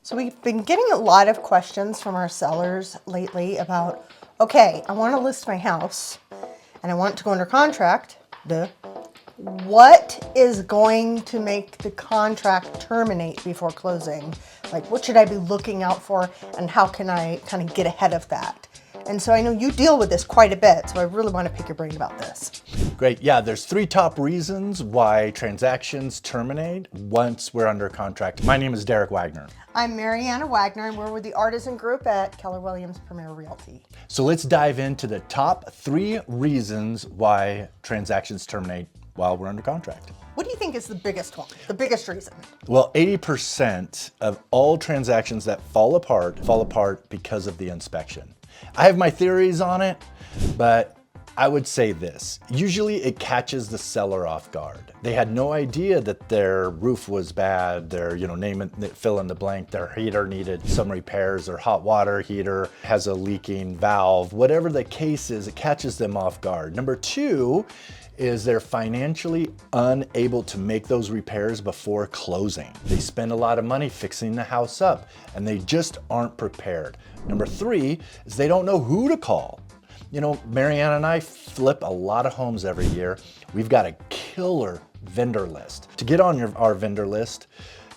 So we've been getting a lot of questions from our sellers lately about, okay, I want to list my house and I want it to go under contract. What is going to make the contract terminate before closing? Like, what should I be looking out for, and how can I kind of get ahead of that? And so I know you deal with this quite a bit, so I really want to pick your brain about this. Great. Yeah, there's 3 top reasons why transactions terminate once we're under contract. My name is Derek Wagner. I'm Mariana Wagner, and we're with the Artisan Group at Keller Williams Premier Realty. So let's dive into the top 3 reasons why transactions terminate while we're under contract. What do you think is the biggest one, the biggest reason? Well, 80% of all transactions that fall apart because of the inspection. I have my theories on it, but I would say this. Usually it catches the seller off guard. They had no idea that their roof was bad, their, fill in the blank, their heater needed some repairs, their hot water heater has a leaking valve. Whatever the case is, it catches them off guard. Number 2 is they're financially unable to make those repairs before closing. They spend a lot of money fixing the house up and they just aren't prepared. Number 3 is they don't know who to call. You know, Mariana and I flip a lot of homes every year. We've got a killer vendor list. To get on our vendor list,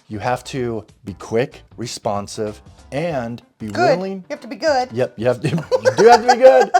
you have to be quick, responsive, and be willing. You have to be good. Yep, you do have to be good.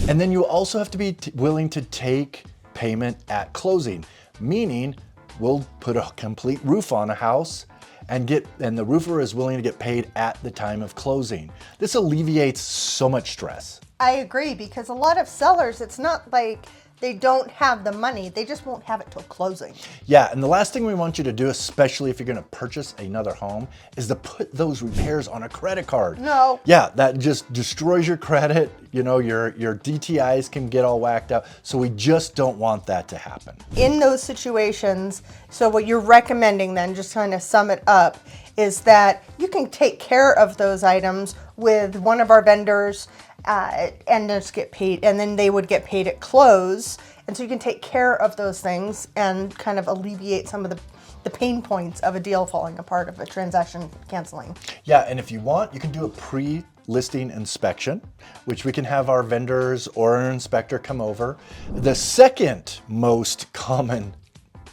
And then you also have to be willing to take payment at closing, meaning we'll put a complete roof on a house and the roofer is willing to get paid at the time of closing. This alleviates so much stress. I agree, because a lot of sellers, it's not like they don't have the money, they just won't have it till closing. Yeah, and the last thing we want you to do, especially if you're gonna purchase another home, is to put those repairs on a credit card. No. Yeah, that just destroys your credit. You know, your DTIs can get all whacked out. So we just don't want that to happen. In those situations, so what you're recommending then, just trying to sum it up, is that you can take care of those items with one of our vendors and just get paid, and then they would get paid at close. And so you can take care of those things and kind of alleviate some of the pain points of a deal falling apart, of a transaction canceling. Yeah, and if you want, you can do a pre-listing inspection, which we can have our vendors or an inspector come over. The second most common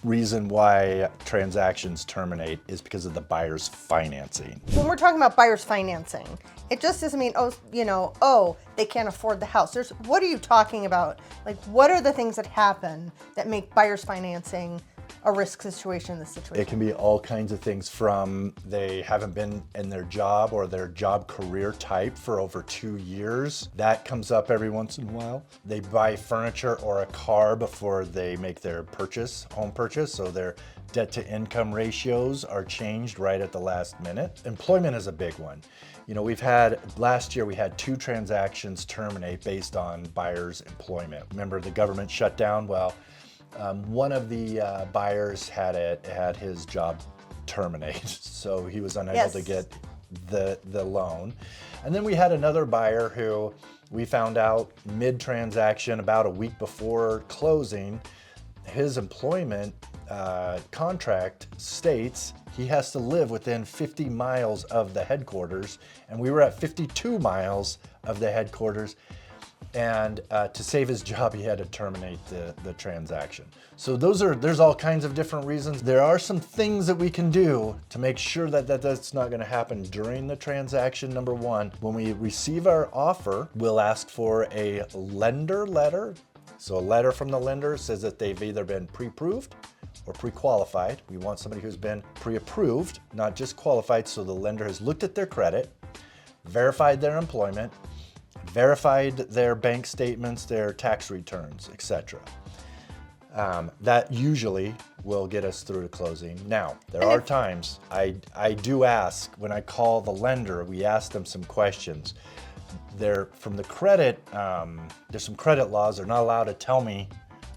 reason why transactions terminate is because of the buyer's financing. When we're talking about buyer's financing, it just doesn't mean, they can't afford the house. What are you talking about? Like, what are the things that happen that make buyer's financing a risk situation in this situation? It can be all kinds of things, from they haven't been in their job or their job career type for over 2 years. That comes up every once in a while. They buy furniture or a car before they make their home purchase, so their debt to income ratios are changed right at the last minute. Employment is a big one. You know, last year we had 2 transactions terminate based on buyer's employment. Remember the government shutdown? Well, one of the buyers had his job terminated, so he was unable to get the loan. And then we had another buyer who we found out mid-transaction, about a week before closing, his employment contract states he has to live within 50 miles of the headquarters, and we were at 52 miles of the headquarters. And to save his job, he had to terminate the transaction. So there's all kinds of different reasons. There are some things that we can do to make sure that that's not going to happen during the transaction. Number 1, when we receive our offer, we'll ask for a lender letter. So a letter from the lender says that they've either been pre-approved or pre-qualified. We want somebody who's been pre-approved, not just qualified, so the lender has looked at their credit, verified their employment, verified their bank statements, their tax returns, etc. That usually will get us through to closing. Now, there are times I do ask, when I call the lender, we ask them some questions. From the credit, there's some credit laws. They're not allowed to tell me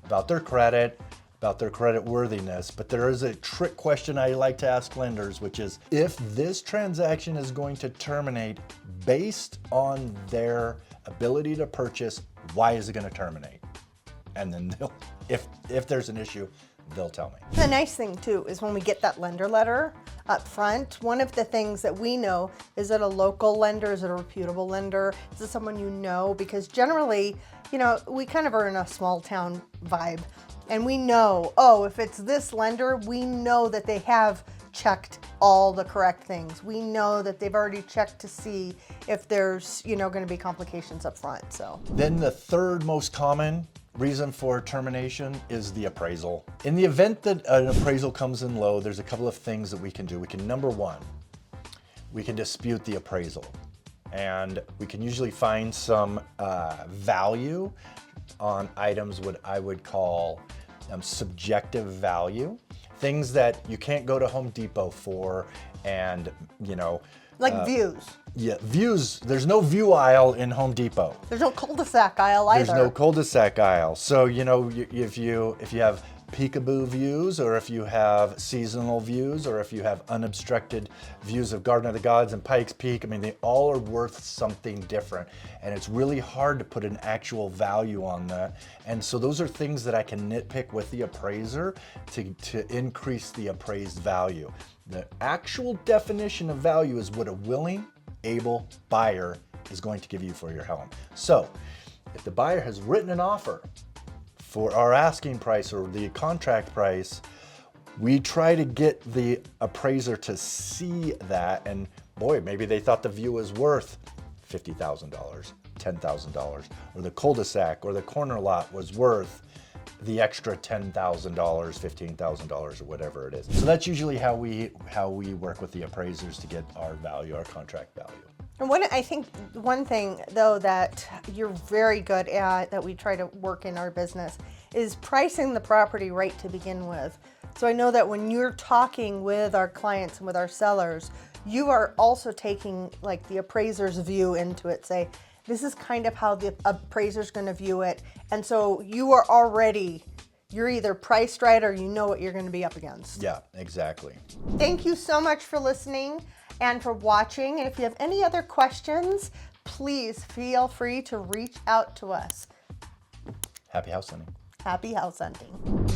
about their credit, about their credit worthiness, but there is a trick question I like to ask lenders, which is, if this transaction is going to terminate based on their ability to purchase, why is it going to terminate? And then if there's an issue, they'll tell me. The nice thing too is when we get that lender letter, up front. One of the things that we know, is it a local lender? Is it a reputable lender? Is it someone you know? Because generally, you know, we kind of are in a small town vibe, and we know, oh, if it's this lender, we know that they have checked all the correct things. We know that they've already checked to see if there's, you know, going to be complications up front. So then the third most common reason for termination is the appraisal. In the event that an appraisal comes in low, there's a couple of things that we can do. We can, number one, we can dispute the appraisal, and we can usually find some value on items what I would call subjective value, things that you can't go to Home Depot for, and you know, like views. Yeah, views. There's no view aisle in Home Depot. There's no cul-de-sac aisle either. There's no cul-de-sac aisle. So you know, if you have peekaboo views, or if you have seasonal views, or if you have unobstructed views of Garden of the Gods and Pikes Peak, I mean, they all are worth something different, and it's really hard to put an actual value on that. And so those are things that I can nitpick with the appraiser to increase the appraised value. The actual definition of value is what a willing, able buyer is going to give you for your home. So if the buyer has written an offer for our asking price or the contract price, we try to get the appraiser to see that, and boy, maybe they thought the view was worth $50,000, $10,000, or the cul-de-sac or the corner lot was worth the extra $10,000, $15,000, or whatever it is. So that's usually how we work with the appraisers to get our value, our contract value. And I think one thing though that you're very good at, that we try to work in our business, is pricing the property right to begin with. So I know that when you're talking with our clients and with our sellers, you are also taking like the appraiser's view into it. Say, this is kind of how the appraiser's going to view it. And so you're either priced right, or you know what you're going to be up against. Yeah, exactly. Thank you so much for listening and for watching. And if you have any other questions, please feel free to reach out to us. Happy house hunting. Happy house hunting.